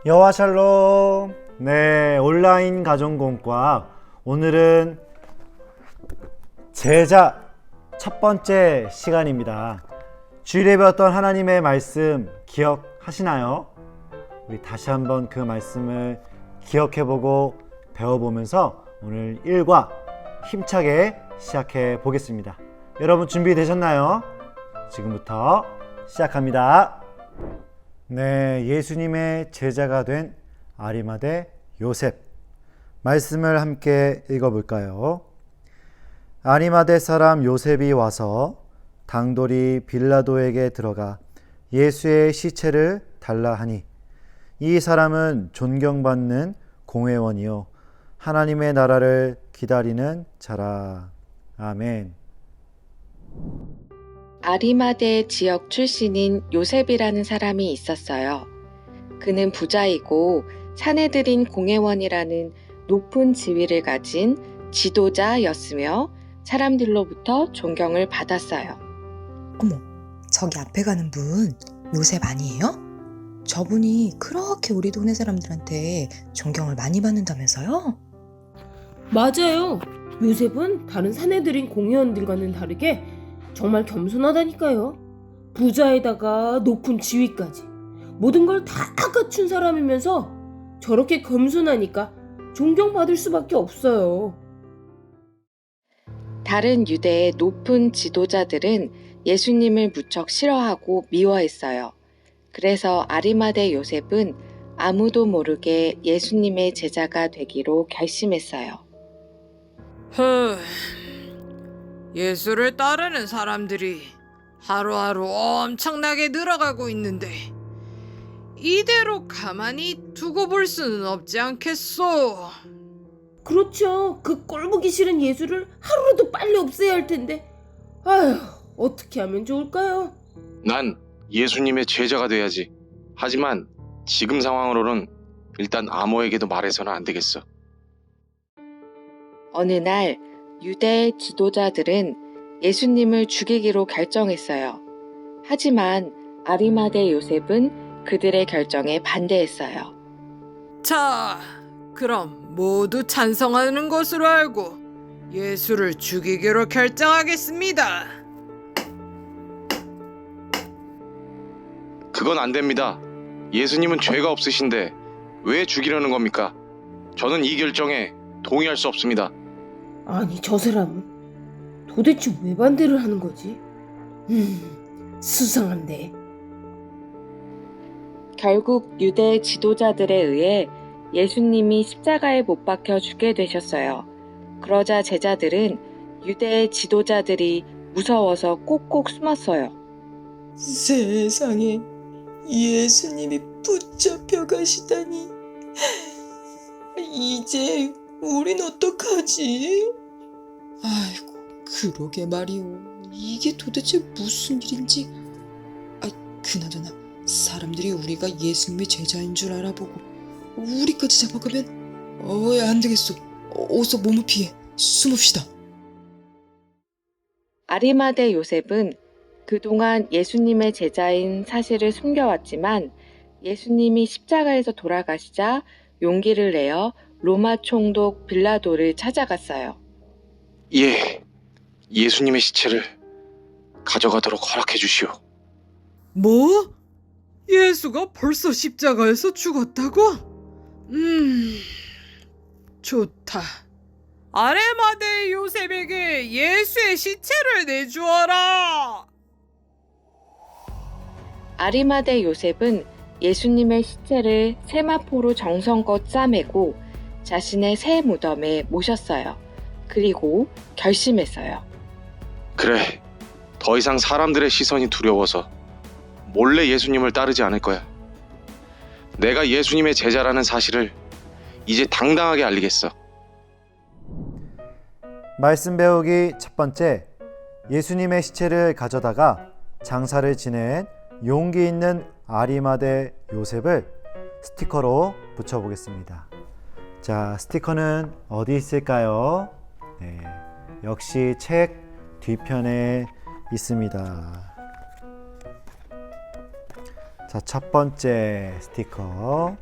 여와 샬롬. 네, 온라인 가정공과 오늘은 제자 첫 번째 시간입니다. 주일에 배웠던 하나님의 말씀 기억하시나요? 우리 다시 한번 그 말씀을 기억해보고 배워보면서 오늘 1과 힘차게 시작해 보겠습니다. 여러분 준비되셨나요? 지금부터 시작합니다. 네, 예수님의 제자가 된 아리마대 요셉 말씀을 함께 읽어볼까요? 아리마대 사람 요셉이 와서 당돌이 빌라도에게 들어가 예수의 시체를 달라 하니 이 사람은 존경받는 공회원이요 하나님의 나라를 기다리는 자라. 아멘. 아리마대 지역 출신인 요셉이라는 사람이 있었어요. 그는 부자이고 사내들인 공회원이라는 높은 지위를 가진 지도자였으며 사람들로부터 존경을 받았어요. 어머, 저기 앞에 가는 분 요셉 아니에요? 저분이 그렇게 우리 동네 사람들한테 존경을 많이 받는다면서요? 맞아요. 요셉은 다른 사내들인 공회원들과는 다르게 정말 겸손하다니까요. 부자에다가 높은 지위까지 모든 걸 다 갖춘 사람이면서 저렇게 겸손하니까 존경받을 수밖에 없어요. 다른 유대의 높은 지도자들은 예수님을 무척 싫어하고 미워했어요. 그래서 아리마대 요셉은 아무도 모르게 예수님의 제자가 되기로 결심했어요. 예수를 따르는 사람들이 하루하루 엄청나게 늘어가고 있는데 이대로 가만히 두고 볼 수는 없지 않겠소? 그렇죠. 그 꼴보기 싫은 예수를 하루라도 빨리 없애야 할 텐데. 아휴, 어떻게 하면 좋을까요? 난 예수님의 제자가 돼야지. 하지만 지금 상황으로는 일단 아무에게도 말해서는 안 되겠어. 어느 날 유대 지도자들은 예수님을 죽이기로 결정했어요. 하지만 아리마대 요셉은 그들의 결정에 반대했어요. 자, 그럼 모두 찬성하는 것으로 알고 예수를 죽이기로 결정하겠습니다. 그건 안 됩니다. 예수님은 죄가 없으신데 왜 죽이려는 겁니까? 저는 이 결정에 동의할 수 없습니다. 아니, 저 사람은 도대체 왜 반대를 하는 거지? 수상한데. 결국 유대 지도자들에 의해 예수님이 십자가에 못 박혀 죽게 되셨어요. 그러자 제자들은 유대 지도자들이 무서워서 꼭꼭 숨었어요. 세상에 예수님이 붙잡혀 가시다니. 이제 우린 어떡하지? 아이고, 그러게 말이오. 이게 도대체 무슨 일인지. 그나저나 사람들이 우리가 예수님의 제자인 줄 알아보고 우리까지 잡아가면 안 되겠어. 어서 몸을 피해 숨읍시다. 아리마대 요셉은 그동안 예수님의 제자인 사실을 숨겨왔지만 예수님이 십자가에서 돌아가시자 용기를 내어 로마 총독 빌라도를 찾아갔어요. 예, 예수님의 시체를 가져가도록 허락해 주시오. 뭐? 예수가 벌써 십자가에서 죽었다고? 좋다. 아레마대 요셉에게 예수의 시체를 내주어라. 아리마대 요셉은 예수님의 시체를 세마포로 정성껏 싸매고 자신의 새 무덤에 모셨어요. 그리고 결심했어요. 그래, 더 이상 사람들의 시선이 두려워서 몰래 예수님을 따르지 않을 거야. 내가 예수님의 제자라는 사실을 이제 당당하게 알리겠어. 말씀 배우기 첫 번째, 예수님의 시체를 가져다가 장사를 지낸 용기 있는 아리마대 요셉을 스티커로 붙여보겠습니다. 자, 스티커는 어디 있을까요? 네, 역시 책 뒤편에 있습니다. 자, 첫 번째 스티커.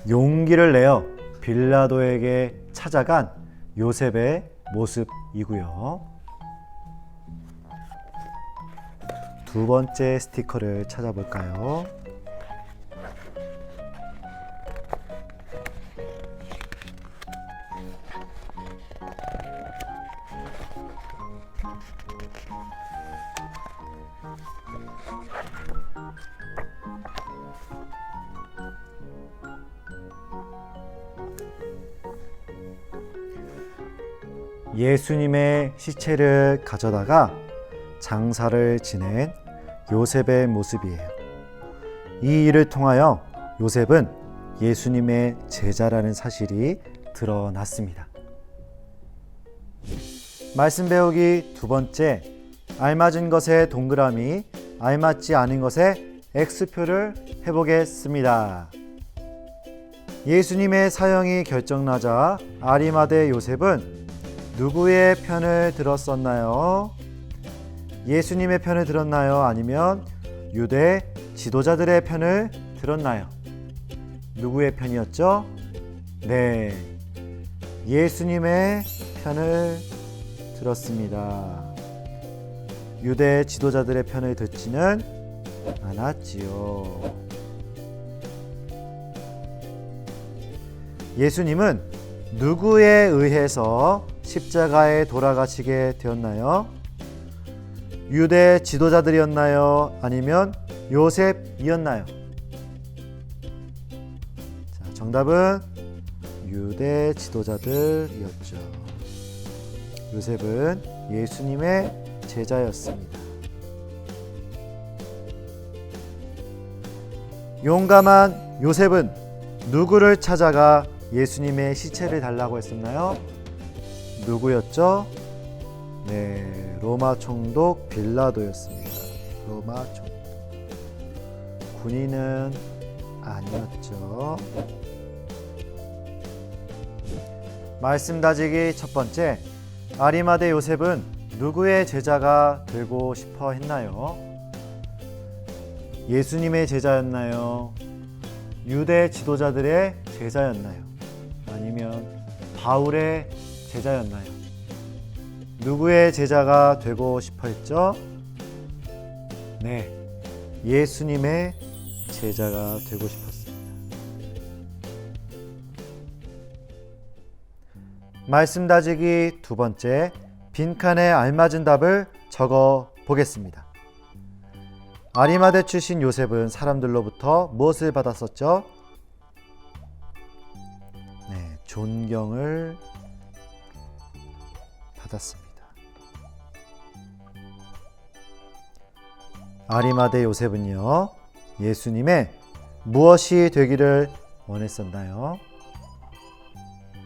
용기를 내어 빌라도에게 찾아간 요셉의 모습이고요. 두 번째 스티커를 찾아볼까요? 예수님의 시체를 가져다가 장사를 지낸 요셉의 모습이에요. 이 일을 통하여 요셉은 예수님의 제자라는 사실이 드러났습니다. 말씀 배우기 두 번째, 알맞은 것에 동그라미, 알맞지 않은 것에 X표를 해보겠습니다. 예수님의 사형이 결정나자 아리마대 요셉은 누구의 편을 들었었나요? 예수님의 편을 들었나요? 아니면 유대 지도자들의 편을 들었나요? 누구의 편이었죠? 네, 예수님의 편을 들었습니다. 유대 지도자들의 편을 듣지는 않았지요. 예수님은 누구에 의해서 십자가에 돌아가시게 되었나요? 유대 지도자들이었나요? 아니면 요셉이었나요? 자, 정답은 유대 지도자들이었죠. 요셉은 예수님의 제자였습니다. 용감한 요셉은 누구를 찾아가 예수님의 시체를 달라고 했었나요? 누구였죠? 네, 로마 총독 빌라도였습니다. 로마 총독. 군인은 아니었죠. 말씀 다지기 첫 번째, 아리마대 요셉은 누구의 제자가 되고 싶어 했나요? 예수님의 제자였나요? 유대 지도자들의 제자였나요? 아니면 바울의 제자였나요? 누구의 제자가 되고 싶어 했죠? 네, 예수님의 제자가 되고 싶었습니다. 말씀 다지기 두 번째, 빈칸에 알맞은 답을 적어 보겠습니다. 아리마대 출신 요셉은 사람들로부터 무엇을 받았었죠? 네, 존경을 받았습니다. 아리마대 요셉은요, 예수님의 무엇이 되기를 원했었나요?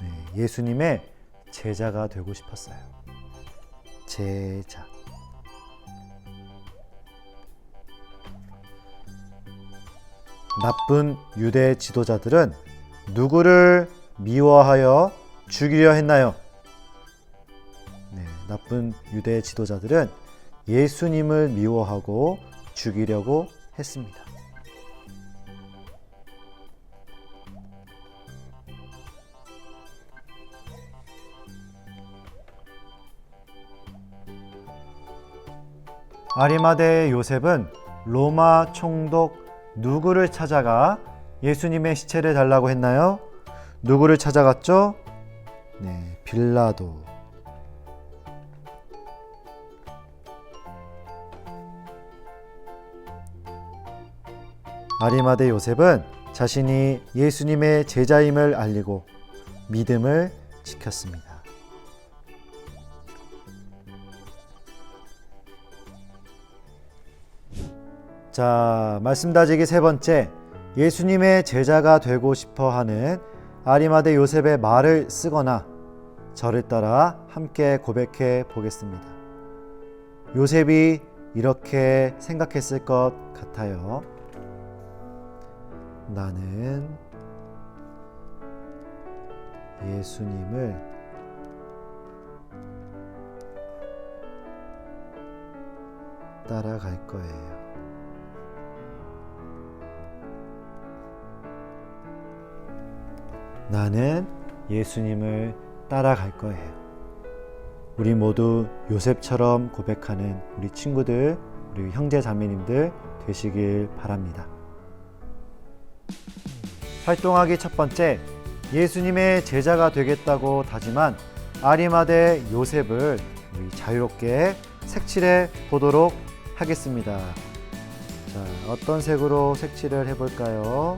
네, 예수님의 제자가 되고 싶었어요. 제자. 나쁜 유대 지도자들은 누구를 미워하여 죽이려 했나요? 네, 나쁜 유대 지도자들은 예수님을 미워하고 죽이려고 했습니다. 아리마대 요셉은 로마 총독 누구를 찾아가 예수님의 시체를 달라고 했나요? 누구를 찾아갔죠? 네, 빌라도. 아리마대 요셉은 자신이 예수님의 제자임을 알리고 믿음을 지켰습니다. 자, 말씀 다지기 세 번째, 예수님의 제자가 되고 싶어 하는 아리마대 요셉의 말을 쓰거나 저를 따라 함께 고백해 보겠습니다. 요셉이 이렇게 생각했을 것 같아요. 나는 예수님을 따라갈 거예요. 나는 예수님을 따라갈 거예요. 우리 모두 요셉처럼 고백하는 우리 친구들, 우리 형제 자매님들 되시길 바랍니다. 활동하기 첫 번째, 예수님의 제자가 되겠다고 다짐한 아리마대 요셉을 우리 자유롭게 색칠해 보도록 하겠습니다. 자, 어떤 색으로 색칠을 해볼까요?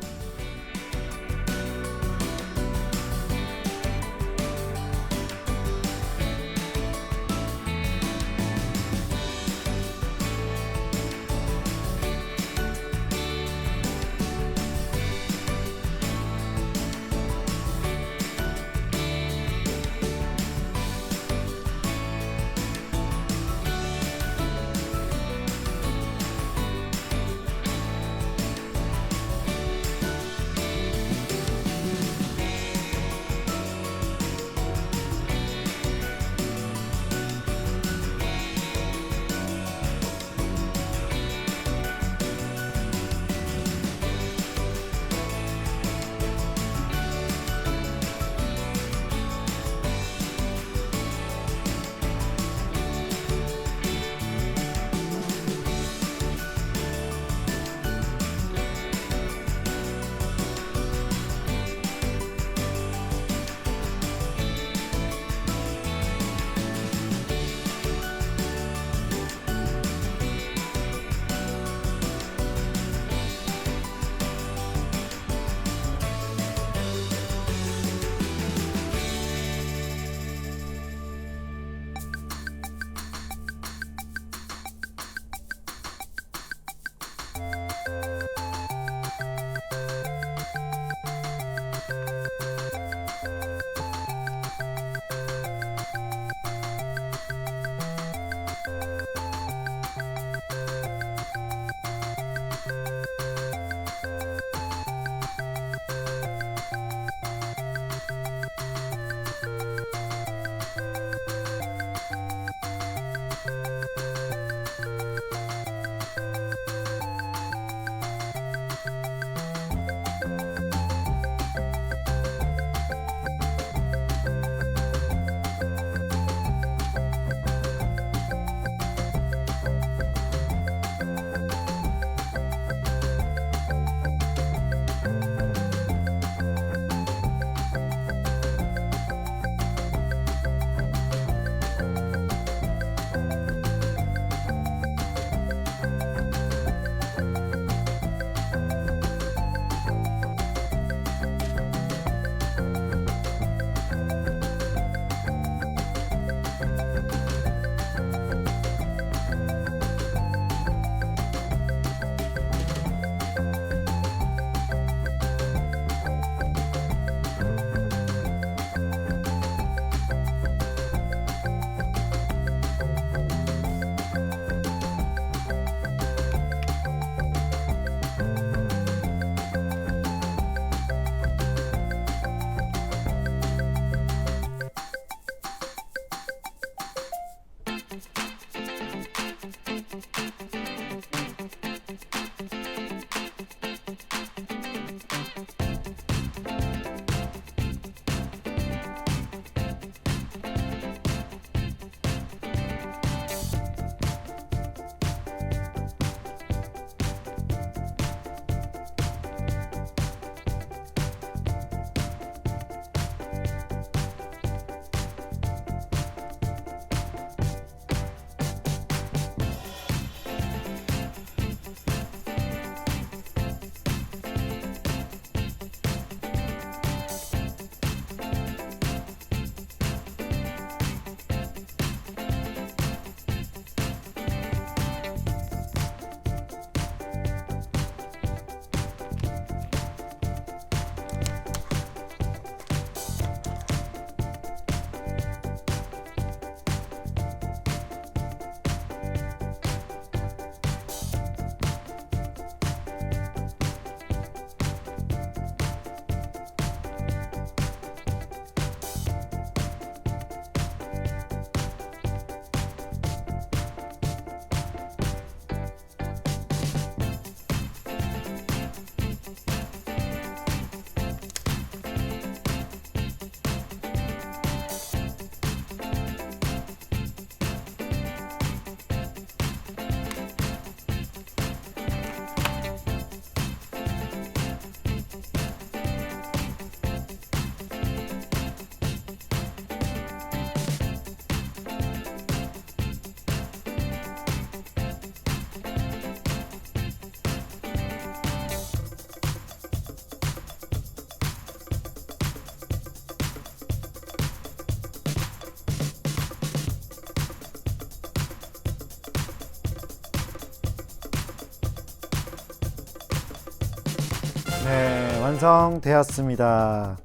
네, 완성되었습니다.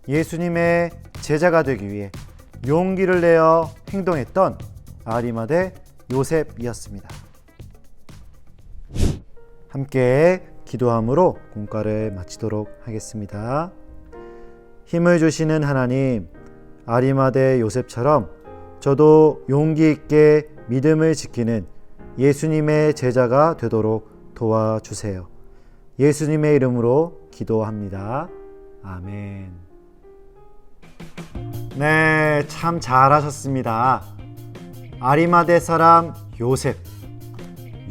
예수님의 제자가 되기 위해 용기를 내어 행동했던 아리마대 요셉이었습니다. 함께 기도함으로 공과를 마치도록 하겠습니다. 힘을 주시는 하나님, 아리마대 요셉처럼 저도 용기 있게 믿음을 지키는 예수님의 제자가 되도록 도와주세요. 예수님의 이름으로 기도합니다. 아멘. 네, 참 잘하셨습니다. 아리마대 사람 요셉,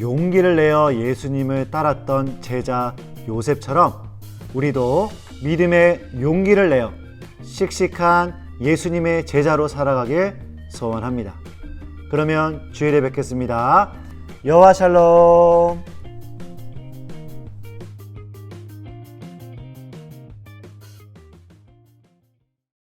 용기를 내어 예수님을 따랐던 제자 요셉처럼 우리도 믿음의 용기를 내어 씩씩한 예수님의 제자로 살아가길 소원합니다. 그러면 주일에 뵙겠습니다. 여호와 샬롬.